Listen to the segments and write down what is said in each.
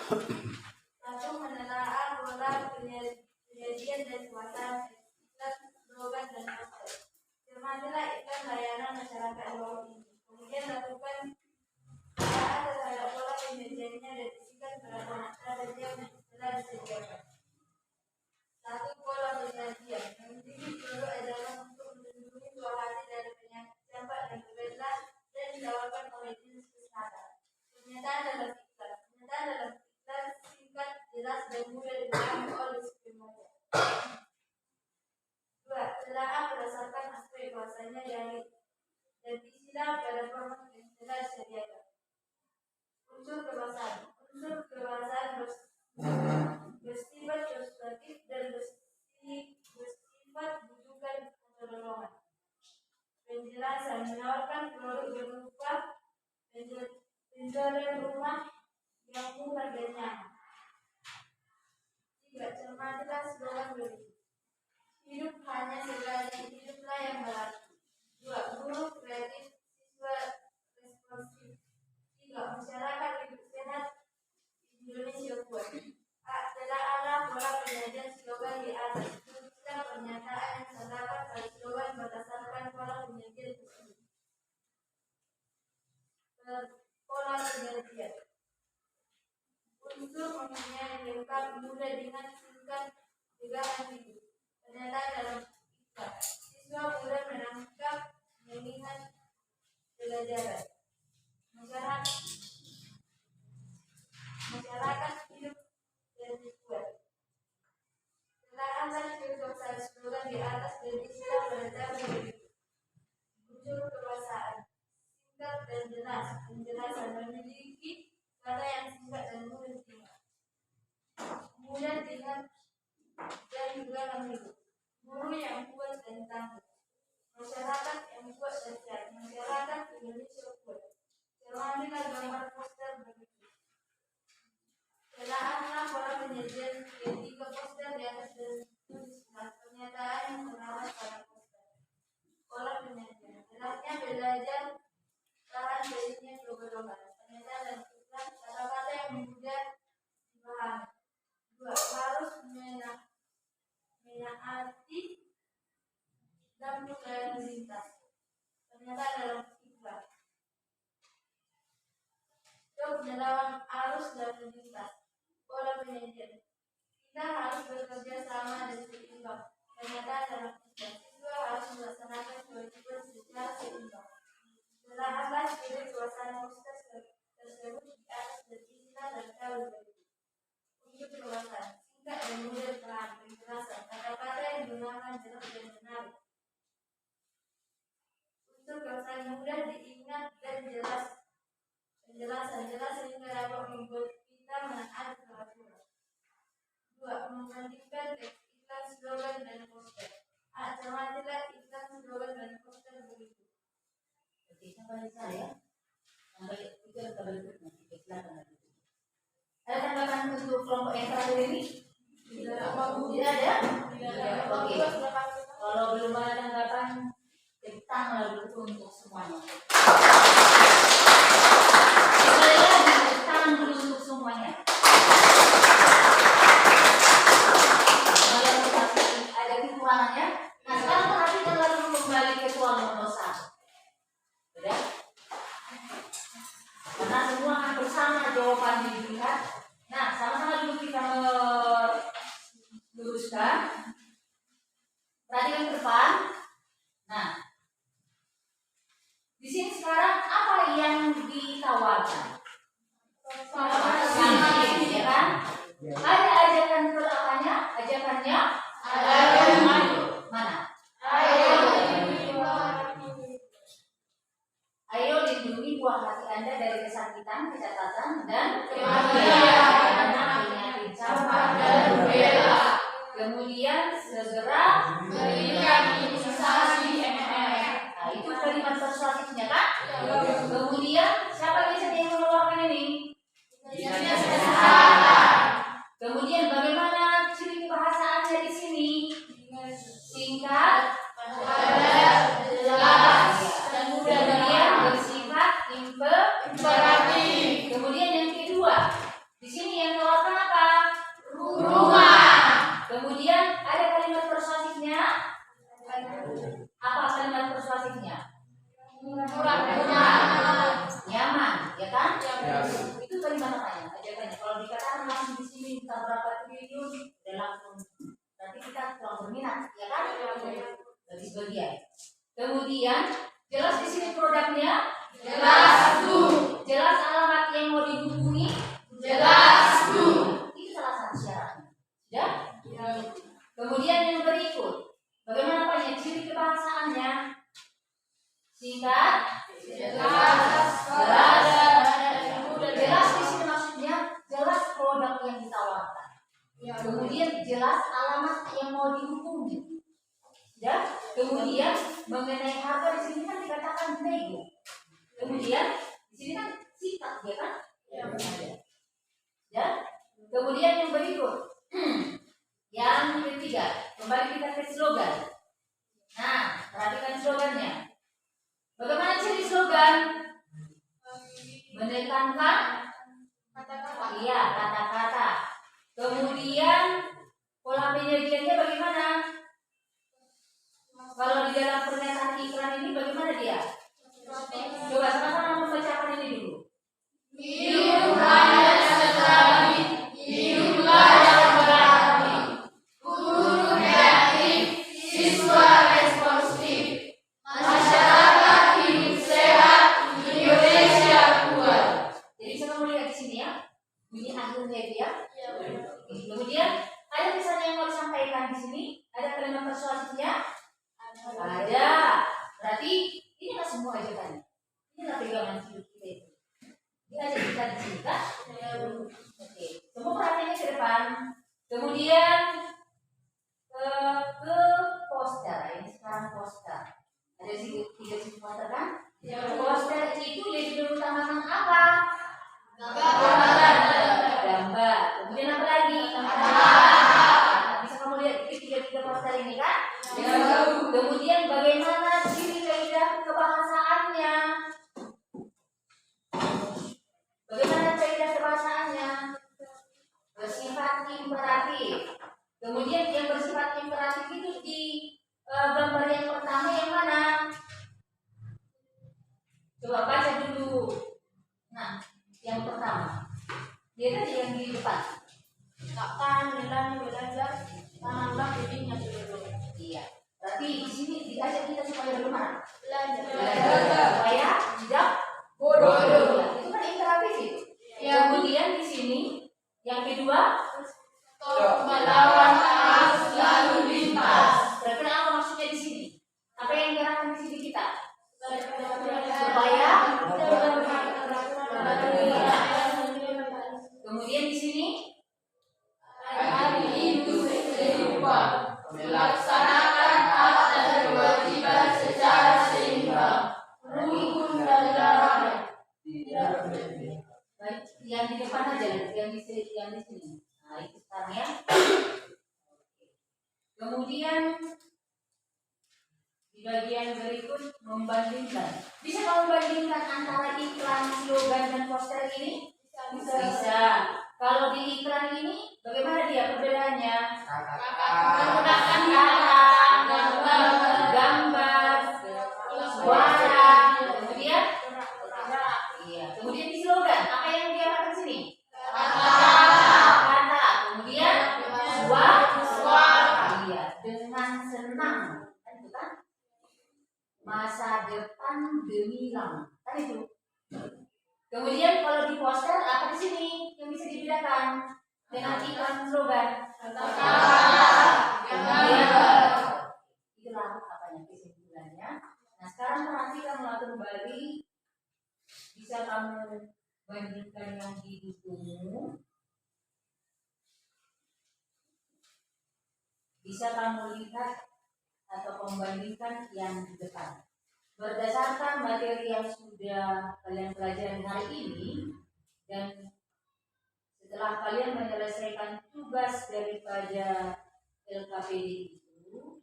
Satu, menelaah pola penyajian dan suasana iklan, slogan dan poster. Cermatilah iklan layanan masyarakat bawah ini. Kemudian lakukan penelaahan terhadap pola penyajiannya dan isikan berapa dan yang telah disediakan. Satu, pola penyajian. Memiliki produk adalah untuk melindungi buah hati dari penyakit campak dan rubella dan ditawarkan oleh dinas kesehatan. Pernyataan dalam iklan singkat, jelas dan mudah dipahami oleh penerima. Dua, telaah berdasarkan aspek bahasanya dan istilah pada format yang telah disediakan. Unsur kebahasaan bersifat substantif dan bersifat bujukan atau dorongan. Penjelasan menawarkan produk berupa penjualan rumah yang murah dan nyaman. Tiga, cermatilah slogan berikut. Hidup hanya sekali, hiduplah yang berarti. Dua, guru kreatif, siswa responsif. Tiga, masyarakat hidup sehat, Indonesia kuat. Telaahlah pola penyajian slogan di atas. Tulislah pernyataan yang terdapat pada slogan berdasarkan pola penyajian tersebut. Pola penyajian. Unsur mempunyai lengkap, mudah, ringan, singkat, pegangan hidup. Pernyataan dalam iklan. Siswa mudah menangkap, mengingat pelajaran. Masyarakat hidup dan kuat. Telaahlah filsafat slogan di atas dan istilah pernyataan berikut. Unsur kebahasaan. Singkat dan jelas. Penjelasan memiliki kata yang singkat dan mudah diingat. Mudah diingat dan juga hidup. Guru yang kuat dan tangguh. Masyarakat yang kuat dan sehat. Masyarakat Indonesia kuat. Cermatilah gambar poster berikut. Telaahlah pola penyajian ketiga poster di atas dan tulislah pernyataan yang terdapat pada poster. Pola penyajian. Jelasnya belajar tahan jadinya dorongan. Pernyataan dan iklan kata-kata yang mudah dipahami. Dua, harus menaati lampu lalu lintas. Pernyataan dalam iklan. Untuk melawan arus lalu lintas. Pola penyajian. Kita harus bekerja sama dan seimbang. Pernyataan dalam iklan. Siswa harus melaksanakan kewajiban secara seimbang. Telaahlah spirit suasana poster tersebut di atas dan istilah dan kata berikut. Untuk kebahasaan. Singkat dan mudah dipahami. Penjelasan. Kata-kata yang digunakan jelas dan menarik. Untuk kebahasaan mudah diingat dan jelas. Penjelasan jelas sehingga dapat membuat kita menaati peraturan. Dua, membandingkan teks iklan, slogan dan poster. Cermatilah iklan, slogan dan poster berikut. Oke, sampai saya. Sampai tiga berikutnya iklan dan itu. Ada tanggapan untuk kelompok yang terakhir ini? Tidak ada? Tidak ada. Oke. Kalau belum ada tanggapan, kita lalu untuk semuanya. Perhatikan ke depan. Nah, di sini sekarang apa yang ditawarkan? Ya kan? Ada ajakan berapanya? Ajakannya? Mana? Ayo lindungi buah hati Anda dari kesakitan, kecacatan, dan kematian. Penyakit campak dan rubella. Kemudian segera berikan imunisasi MMR. Nah, itu kalimat persuasifnya kan? Kemudian siapa biasanya yang mengeluarkan ini? Dinas Kesehatan. Kemudian bagaimana ciri kebahasaannya di sini? Singkat, padat, jelas, dan mudah. Kemudian bersifat imperatif. Kemudian yang kedua, Kemudian jelas di sini produknya, Jelas, Bu. jelas alamat yang mau dihubungi, Jelas, Bu. itu salah satu syaratnya. Ya? Kemudian yang berikut, bagaimana Pak ya ciri kebahasaannya? Singkat, Jelas, jelas di sini maksudnya jelas produk yang ditawarkan. Kemudian jelas alamat yang mau dihubungi. Ya, kemudian mengenai harga di sini kan dikatakan nego. Kemudian di sini kan singkat, ya kan? Ya. Kemudian yang berikut, yang ketiga, kembali kita ke slogan. Nah, perhatikan slogannya. Bagaimana ciri slogan? Menekankan iya kata-kata. Kemudian pola penyajiannya bagaimana? Kalau di dalam pernyataan iklan ini bagaimana dia? Coba sama-sama membacakan ini dulu. Hidup hanya sekali, hiduplah yang berarti. Guru kreatif, siswa responsif, masyarakat hidup sehat, Indonesia kuat. Jadi saya mau lihat di sini ya. Bunyi akhirnya dia. Kemudian ada misalnya yang mau disampaikan di sini, ada kalimat persuasifnya. Ada. Berarti ini kan semua ajakan. Inilah pegangan hidup kita itu. Ini aja kita di sini kan? Oke. Semua perhatiannya ke depan. Kemudian ke poster. Ini sekarang poster. Ada tiga sisi poster kan? Poster itu yang diutamakan apa? Gambar. Kemudian apa lagi? Bisa kamu lihat tiga poster ini kan? Kemudian bagaimana ciri kaidah kebahasaannya? Bagaimana kaidah kebahasaannya? Bersifat imperatif. Kemudian yang bersifat imperatif itu di gambar yang pertama yang mana? Coba baca dulu. Nah, yang pertama. Dia tadi yang di depan. Takkan nilai belajar tanamlah bibinya dulu. Iya. Berarti di sini diajak kita supaya bagaimana? Belajar. Supaya tidak Bodoh. Ya, itu kan imperatif itu. Ya. Kemudian di sini yang kedua, Stop melawan arus lalu lintas. berarti apa maksudnya di sini? Apa yang diarahkan di sini kita? Supaya Kemudian di sini Hari itu kehidupan melaksanakan hak dan kewajiban secara seimbang, rukun dan damai. baik, yang di depan aja, yang di sini. Nah, itu sekarang ya. Kemudian di bagian berikut membandingkan. Bisa kamu bandingkan antara iklan, slogan dan poster ini? Bisa. Kalau di iklan ini bagaimana dia perbedaannya? Menggunakan kata, gambar, suara, kemudian iya. Kemudian di slogan apa yang dia pakai di sini? Kata, kemudian suara. Iya, dengan senang. Kan itu kan? Masa depan gemilang. Kan itu. Kemudian kalau di poster apa di sini yang bisa dibedakan dengan iklan slogan? Kemudian itulah apanya kesimpulannya. Nah sekarang perhatikanlah kembali, bisa kamu bandingkan yang di bukumu, bisa kamu lihat atau membandingkan yang di depan. Berdasarkan materi yang sudah kalian pelajari hari ini dan setelah kalian menyelesaikan tugas daripada LKPD itu,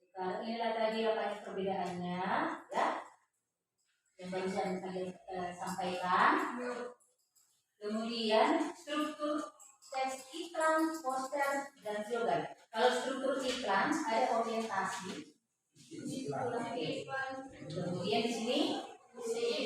sekarang inilah tadi apa perbedaannya, ya, yang barusan kalian sampaikan. Kemudian struktur teks iklan, poster, dan slogan. Kalau struktur iklan ada orientasi. Kemudian di sini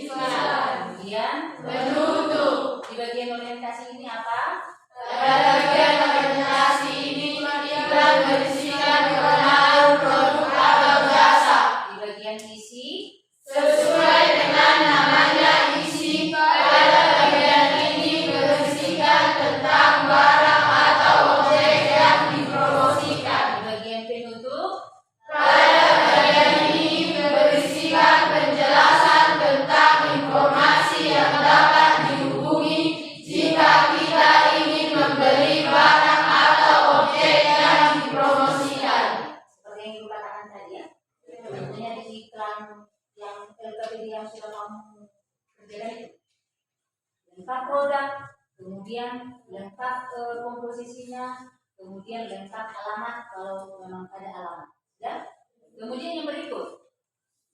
kemudian Menutup. di bagian orientasi ini apa? Pada bagian orientasi ini iklan berisikan mengenai produk atau jasa. Di bagian bagian isi. Sesuai dengan namanya isi, pada bagian ini berisikan tentang barang atau objek yang dipromosikan. Di bagian penutup, Pada bagian ini berisikan penjelasan tentang informasi yang dapat dihubungi jika kita ingin membeli barang atau objek yang dipromosikan. seperti yang ibu katakan tadi ya. Tentunya di iklan yang LKPD yang sudah kamu kerjakan itu lengkap produk, kemudian lengkap komposisinya, kemudian lengkap alamat kalau memang ada alamat. Ya. Kemudian yang berikut,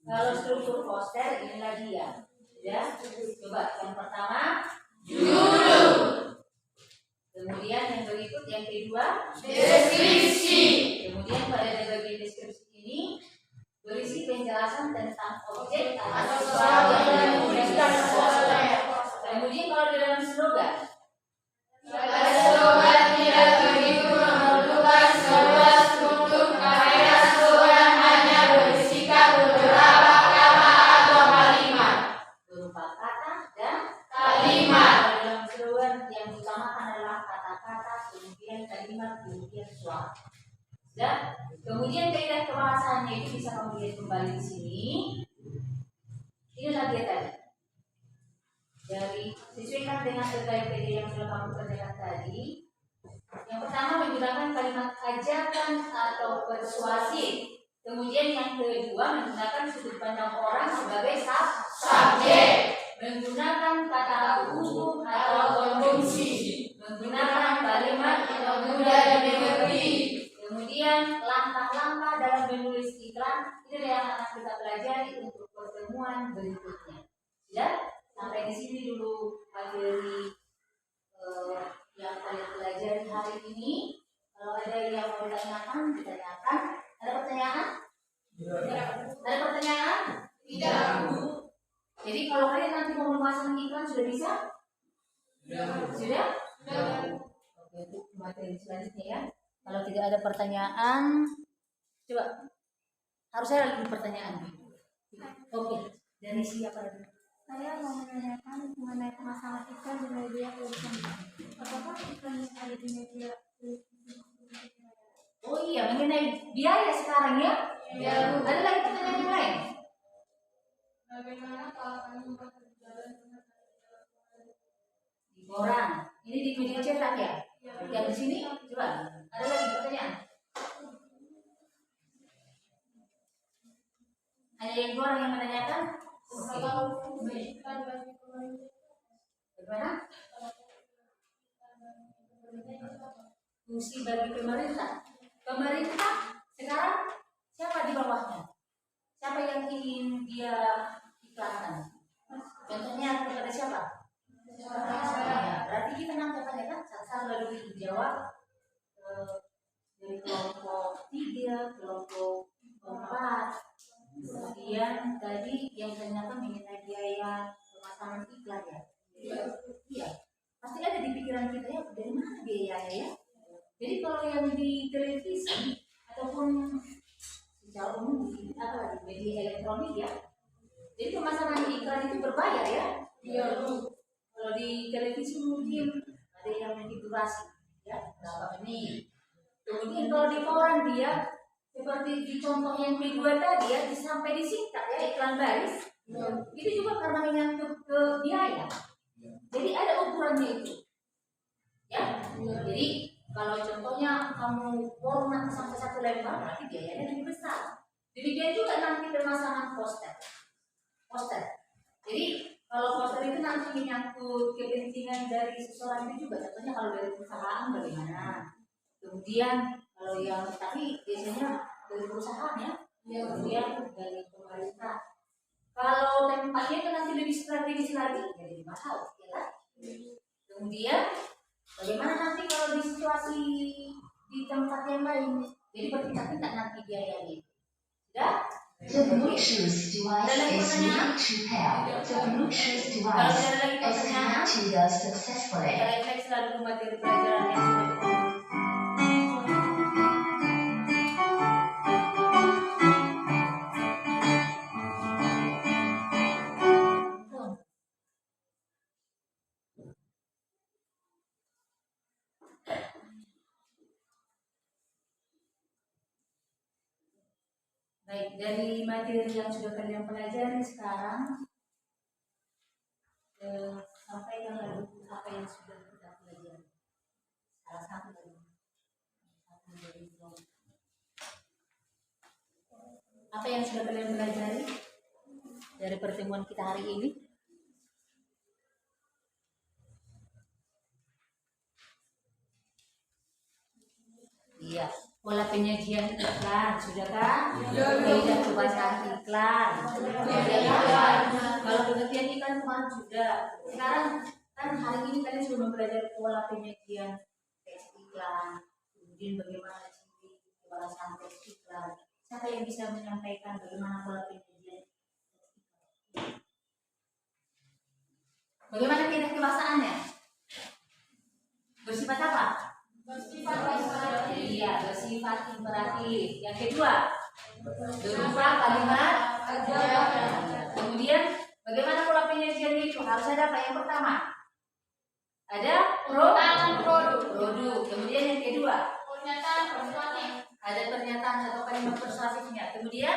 kalau struktur poster inilah dia. Ya, coba yang pertama Judul, kemudian yang berikut yang kedua, deskripsi, kemudian pada bagian deskripsi ini berisi penjelasan tentang objek atau sesuatu yang digunakan poster. Kemudian kalau di dalam slogan, pada slogan tidak begitu memerlukan sebuah struktur karena slogan hanya berisikan beberapa kata atau kalimat. berupa kata dan Kalimat. Kalau dalam slogan yang utamakan adalah kata-kata, kemudian kalimat, kemudian suara. Dan kemudian kaidah kebahasaannya itu bisa kamu lihat kembali di sini. Inilah dia tadi. Dari sesuaikan dengan LKPD yang sudah kamu kerjakan tadi. Yang pertama menggunakan kalimat ajakan atau persuasif. Kemudian yang kedua menggunakan sudut pandang orang sebagai Subjek, menggunakan kata hukum atau konjungsi, menggunakan kalimat yang mudah dimengerti. kemudian langkah-langkah dalam menulis iklan. Ini yang akan kita pelajari untuk pertemuan berikutnya. Ya, sampai di sini dulu materi yang kalian pelajari hari ini. Kalau ada yang mau ditanyakan, ditanyakan. Ada pertanyaan? Ada pertanyaan? Tidak. Jadi kalau kalian nanti mau memasang iklan sudah bisa? Sudah? Oke, untuk materi selanjutnya ya. Kalau tidak ada pertanyaan, coba harus ada lagi pertanyaan. Oke, dari siapa lagi? Saya mau menanyakan mengenai pemasangan iklan di media televisi. Apakah iklan yang ada di media televisi? Oh iya, mengenai biaya sekarang ya? Ya. Ada lagi pertanyaan yang lain? Bagaimana kalau kami berjalan Di koran. Ini di media cetak ya? Yang di sini, coba. Ada lagi pertanyaan? Hanya yang dua orang yang menanyakan? Oke. Bagaimana? Fungsi bagi pemerintah. Pemerintah sekarang siapa di bawahnya? Siapa yang ingin dia iklankan? Contohnya kepada siapa? Ya, berarti kita nangkapannya kan satu lalu dijawab dari kelompok 3, kelompok 4. Kemudian tadi yang tanyakan mengenai biaya pemasangan iklan ya. Iya. Pasti ada di pikiran kita ya, dari mana biayanya ya? Jadi kalau yang di televisi ataupun secara umum di apa di media elektronik ya, jadi pemasangan iklan itu berbayar ya. Iya. Kalau di televisi mungkin ada yang memiliki durasi ya, berapa menit. Kemudian kalau di koran dia seperti di contoh yang kedua tadi ya, sampai disingkat ya iklan baris. Itu juga karena menyangkut ke biaya. Jadi ada ukurannya itu. Ya. Jadi kalau contohnya kamu koran nanti sampai 1 lembar, berarti biayanya lebih besar. Demikian juga nanti pemasangan poster. Jadi kalau poster itu nanti menyangkut kepentingan dari seseorang itu juga. Contohnya kalau dari perusahaan bagaimana. Kemudian kalau yang tapi biasanya dari perusahaan ya. Kemudian dari pemerintah. Kalau tempatnya itu nanti lebih strategis lagi, jadi mahal, ya kan? Kemudian bagaimana nanti kalau di situasi di tempat yang lain, jadi bertindak-tindak nanti biayanya. Sudah? The Bluetooth device is ready to pair. The Bluetooth device is connected successfully. Kita refleks selalu ke materi pelajaran yang sudah kita. Baik, dari materi yang sudah kalian pelajari sekarang, sampaikan dulu apa yang sudah kita pelajari. Salah satu dari apa yang sudah kalian pelajari dari pertemuan kita hari ini? Iya, pola penyajian iklan sudah kan? Sudah coba cari iklan. Kalau pengertian iklan kemarin sudah. Sekarang kan hari ini kalian sudah mempelajari pola penyajian teks iklan, kemudian bagaimana ciri kebalasan teks iklan. Siapa yang bisa menyampaikan bagaimana pola penyajian teks iklan? Bagaimana tindak kebahasaannya? Bersifat apa? Iya, bersifat imperatif. Yang kedua, berupa kalimat ajaran. Kemudian, bagaimana pola penyajian itu? Harus ada apa? Yang pertama, ada produk. Kemudian yang kedua, Pernyataan persuasif. ada pernyataan atau kalimat persuasifnya. Kemudian,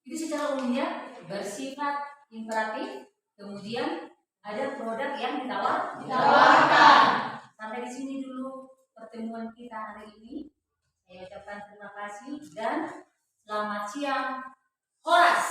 itu secara umumnya bersifat imperatif. Kemudian ada produk yang ditawarkan. Sampai di sini dulu pertemuan kita hari ini. Saya ucapkan terima kasih dan selamat siang. Horas.